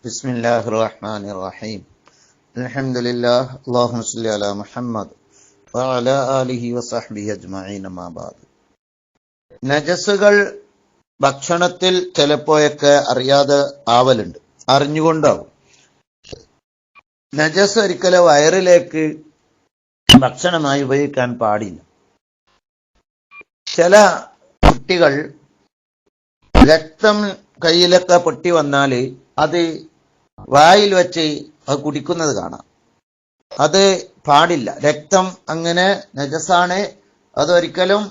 ബിസ്മില്ലാഹിർ റഹ്മാനിർ റഹീം. അൽഹംദുലില്ലാഹ്. അല്ലാഹുമ്മ സ്വല്ലി അലാ മുഹമ്മദ് വഅലാ ആലിഹി വസഹ്ബിഹി അജ്മഈൻ. അമ്മാ ബഅദ്. നജസുകൾ ഭക്ഷണത്തിൽ ചിലപ്പോഴൊക്കെ അറിയാതെ ആവലുണ്ട്, അറിഞ്ഞുകൊണ്ടാവും. നജസ് ഒരിക്കലും വയറിലേക്ക് ഭക്ഷണമായി ഉപയോഗിക്കാൻ പാടില്ല. ചില കുട്ടികൾ രക്തം കയ്യിലൊക്കെ പൊട്ടി വന്നാൽ അത് വായിൽ വെച്ച് അത് കുടിക്കുന്നത് കാണാം. അത് പാടില്ല. രക്തം അങ്ങനെ നജസാണ്, അതൊരിക്കലും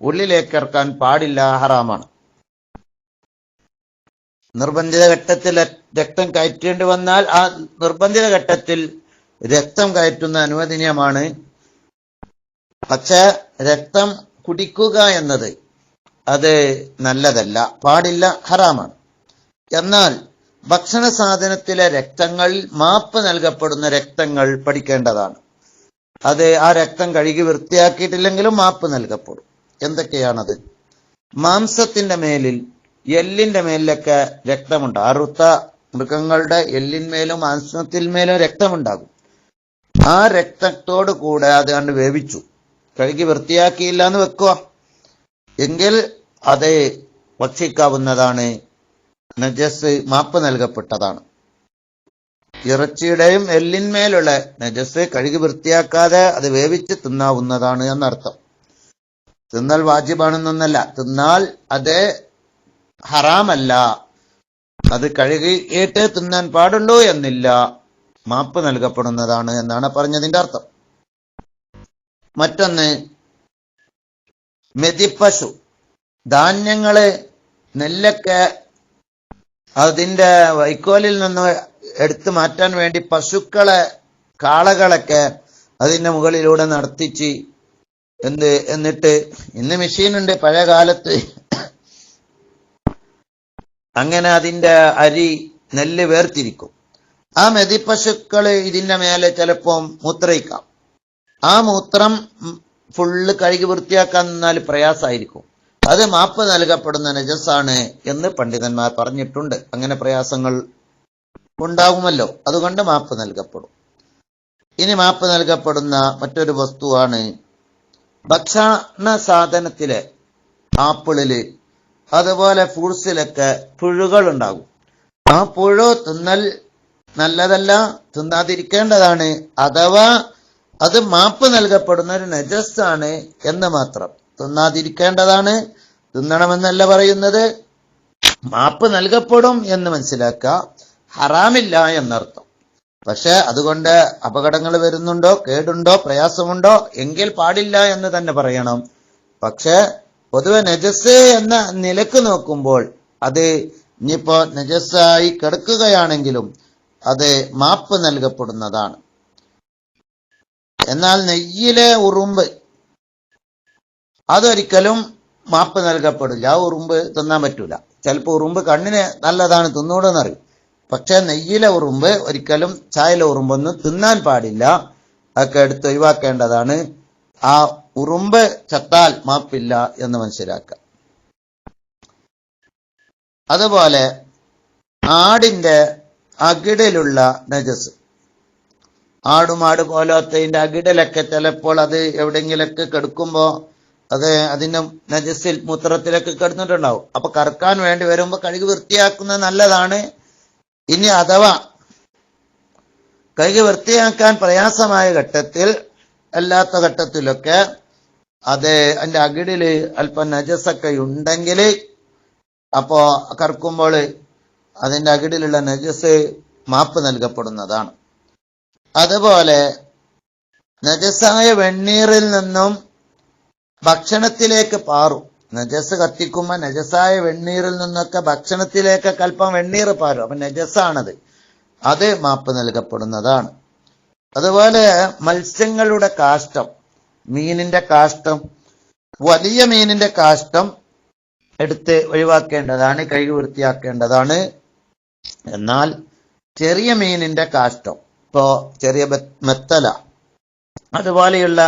ഉള്ളിലേക്ക് ഇറക്കാൻ പാടില്ല, ഹറാമാണ്. നിർബന്ധിത ഘട്ടത്തിൽ രക്തം കയറ്റേണ്ടി വന്നാൽ ആ നിർബന്ധിത ഘട്ടത്തിൽ രക്തം കയറ്റുന്ന അനുവദനീയമാണ്. പക്ഷെ രക്തം കുടിക്കുക എന്നത് അത് നല്ലതല്ല, പാടില്ല, ഹറാമാണ്. എന്നാൽ ഭക്ഷണ സാധനത്തിലെ രക്തങ്ങളിൽ മാപ്പ് നൽകപ്പെടുന്ന രക്തങ്ങൾ പഠിക്കേണ്ടതാണ്. അത് ആ രക്തം കഴുകി വൃത്തിയാക്കിയിട്ടില്ലെങ്കിലും മാപ്പ് നൽകപ്പെടും. എന്തൊക്കെയാണത്? മാംസത്തിന്റെ മേലിൽ, എല്ലിന്റെ മേലിലൊക്കെ രക്തമുണ്ട്. അറുത്ത മൃഗങ്ങളുടെ എല്ലിന്മേലും മാംസത്തിന്മേലും രക്തമുണ്ടാകും. ആ രക്തത്തോട് കൂടെ അത് കണ്ട് വേവിച്ചു, കഴുകി വൃത്തിയാക്കിയില്ല എന്ന് വെക്കുക എങ്കിൽ അത് ഭക്ഷിക്കാവുന്നതാണ്. നജസ് മാപ്പ് നൽകപ്പെട്ടതാണ്. ഇറച്ചിയുടെയും എല്ലിന്മേലുള്ള നജസ് കഴുകി വൃത്തിയാക്കാതെ അത് വേവിച്ച് തിന്നാവുന്നതാണ് എന്നർത്ഥം. തിന്നൽ വാജിബാണെന്നൊന്നല്ല, തിന്നാൽ അത് ഹറാമല്ല. അത് കഴുകിയിട്ട് തിന്നാൻ പാടുള്ളൂ എന്നില്ല, മാപ്പ് നൽകപ്പെടുന്നതാണ് എന്നാണ് പറഞ്ഞതിന്റെ അർത്ഥം. മറ്റൊന്ന്, മെതിപ്പശു, ധാന്യങ്ങള്, നെല്ലൊക്കെ അതിന്റെ വൈക്കോലിൽ നിന്ന് എടുത്തു മാറ്റാൻ വേണ്ടി പശുക്കളെ, കാളകളൊക്കെ അതിന്റെ മുകളിലൂടെ നടത്തിച്ച് എന്നിട്ട് ഇന്ന് മെഷീനുണ്ട്, പഴയ കാലത്ത് അങ്ങനെ അതിന്റെ അരി, നെല്ല് വേർതിരിക്കും. ആ മെതിപ്പശുക്കള് ഇതിന്റെ മേലെ ചിലപ്പോൾ മൂത്രയിക്കാം. ആ മൂത്രം ഫുള്ള് കഴുകി വൃത്തിയാക്കാൻ നിന്നാൽ പ്രയാസമായിരിക്കും. അത് മാപ്പ് നൽകപ്പെടുന്ന നജസാണ് എന്ന് പണ്ഡിതന്മാർ പറഞ്ഞിട്ടുണ്ട്. അങ്ങനെ പ്രയാസങ്ങൾ ഉണ്ടാകുമല്ലോ, അതുകൊണ്ട് മാപ്പ് നൽകപ്പെടും. ഇനി മാപ്പ് നൽകപ്പെടുന്ന മറ്റൊരു വസ്തുവാണ് ഭക്ഷണ സാധനത്തിലെ ആപ്പിളില്, അതുപോലെ ഫ്രൂട്ട്സിലൊക്കെ പുഴുകൾ ഉണ്ടാകും. ആ പുഴു തിന്നൽ നല്ലതല്ല, തിന്നാതിരിക്കേണ്ടതാണ്. അഥവാ അത് മാപ്പ് നൽകപ്പെടുന്ന ഒരു നജസാണ് എന്ന് മാത്രം. തിന്നാതിരിക്കേണ്ടതാണ്, തിന്നണമെന്നല്ല പറയുന്നത്. മാപ്പ് നൽകപ്പെടും എന്ന് മനസ്സിലാക്കുക, ഹറാമില്ല എന്നർത്ഥം. പക്ഷെ അതുകൊണ്ട് അപകടങ്ങൾ വരുന്നുണ്ടോ, കേടുണ്ടോ, പ്രയാസമുണ്ടോ എങ്കിൽ പാടില്ല എന്ന് തന്നെ പറയണം. പക്ഷെ പൊതുവെ നജസ് എന്ന നിലക്ക് നോക്കുമ്പോൾ അത് ഇനിയിപ്പോ നജസായി കിടക്കുകയാണെങ്കിലും അത് മാപ്പ് നൽകപ്പെടുന്നതാണ്. എന്നാൽ നെയ്യിലെ ഉറുമ്പ് അതൊരിക്കലും മാപ്പ് നൽകപ്പെടില്ല. ആ ഉറുമ്പ് തിന്നാൻ പറ്റൂല. ചിലപ്പോൾ ഉറുമ്പ് കണ്ണിന് നല്ലതാണ്, തിന്നൂടെന്നറിയും. പക്ഷെ നെയ്യിലെ ഉറുമ്പ് ഒരിക്കലും, ചായയിലെ ഉറുമ്പൊന്നും തിന്നാൻ പാടില്ല. അതൊക്കെ എടുത്ത് ഒഴിവാക്കേണ്ടതാണ്. ആ ഉറുമ്പ് ചത്താൽ മാപ്പില്ല എന്ന് മനസ്സിലാക്കുക. അതുപോലെ ആടിന്റെ അകിടിലുള്ള നജസ്, ആടുമാട് പോലത്തതിന്റെ അകിടിലൊക്കെ ചിലപ്പോൾ അത് എവിടെയെങ്കിലൊക്കെ കിടക്കുമ്പോ അത് അതിന്റെ നജസിൽ, മൂത്രത്തിലൊക്കെ കിടന്നിട്ടുണ്ടാവും. അപ്പൊ കറക്കാൻ വേണ്ടി വരുമ്പോ കഴുകി വൃത്തിയാക്കുന്നത് നല്ലതാണ്. ഇനി അഥവാ കഴുകി വൃത്തിയാക്കാൻ പ്രയാസമായ ഘട്ടത്തിൽ, അല്ലാത്ത ഘട്ടത്തിലൊക്കെ അത് അതിന്റെ അകിടില് അല്പം നജസൊക്കെ ഉണ്ടെങ്കിൽ അപ്പോ കറക്കുമ്പോൾ അതിന്റെ അകിടിലുള്ള നജസ് മാപ്പ് നൽകപ്പെടുന്നതാണ്. അതുപോലെ നജസായ വെണ്ണീറിൽ നിന്നും ഭക്ഷണത്തിലേക്ക് പാറും. നജസ് കത്തിക്കുമ്പോ നജസായ വെണ്ണീറിൽ നിന്നൊക്കെ ഭക്ഷണത്തിലേക്കൊക്കെ അല്പം വെണ്ണീർ പാറും. അപ്പൊ നജസാണത്, അത് മാപ്പ് നൽകപ്പെടുന്നതാണ്. അതുപോലെ മത്സ്യങ്ങളുടെ കാഷ്ടം, മീനിന്റെ കാഷ്ടം, വലിയ മീനിന്റെ കാഷ്ടം എടുത്ത് ഒഴിവാക്കേണ്ടതാണ്, കഴുകി വൃത്തിയാക്കേണ്ടതാണ്. എന്നാൽ ചെറിയ മീനിന്റെ കാഷ്ടം, ഇപ്പോ ചെറിയ മെത്തല, അതുപോലെയുള്ള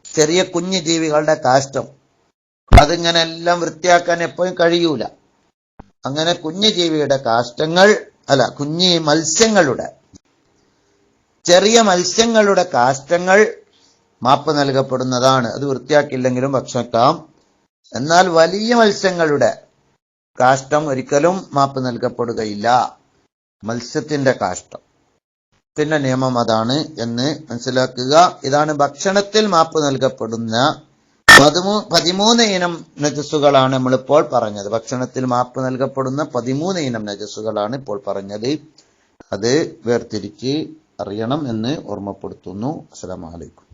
ചെറിയ കുഞ്ഞു ജീവികളുടെ കാഷ്ടം, അതിങ്ങനെ എല്ലാം വൃത്തിയാക്കാൻ എപ്പോഴും കഴിയൂല. അങ്ങനെ കുഞ്ഞു ജീവിയുടെ കാഷ്ടങ്ങൾ കുഞ്ഞി മത്സ്യങ്ങളുടെ, ചെറിയ മത്സ്യങ്ങളുടെ കാഷ്ടങ്ങൾ മാപ്പ് നൽകപ്പെടുന്നതാണ്. അത് വൃത്തിയാക്കിയില്ലെങ്കിലും ഭക്ഷണം. എന്നാൽ വലിയ മത്സ്യങ്ങളുടെ കാഷ്ടം ഒരിക്കലും മാപ്പ് നൽകപ്പെടുകയില്ല. മത്സ്യത്തിന്റെ കാഷ്ടം. പിന്നെ നിയമം അതാണ് എന്ന് മനസ്സിലാക്കുക. ഇതാണ് ഭക്ഷണത്തിൽ മാപ്പ് നൽകപ്പെടുന്ന 13 ഇനം നജസ്സുകളാണ് നമ്മളിപ്പോൾ പറഞ്ഞത്. ഭക്ഷണത്തിൽ മാപ്പ് നൽകപ്പെടുന്ന 13 ഇനം നജസ്സുകളാണ് ഇപ്പോൾ പറഞ്ഞത്. അത് വേർതിരിച്ച് അറിയണം എന്ന് ഓർമ്മപ്പെടുത്തുന്നു. അസ്സലാമു അലൈക്കും.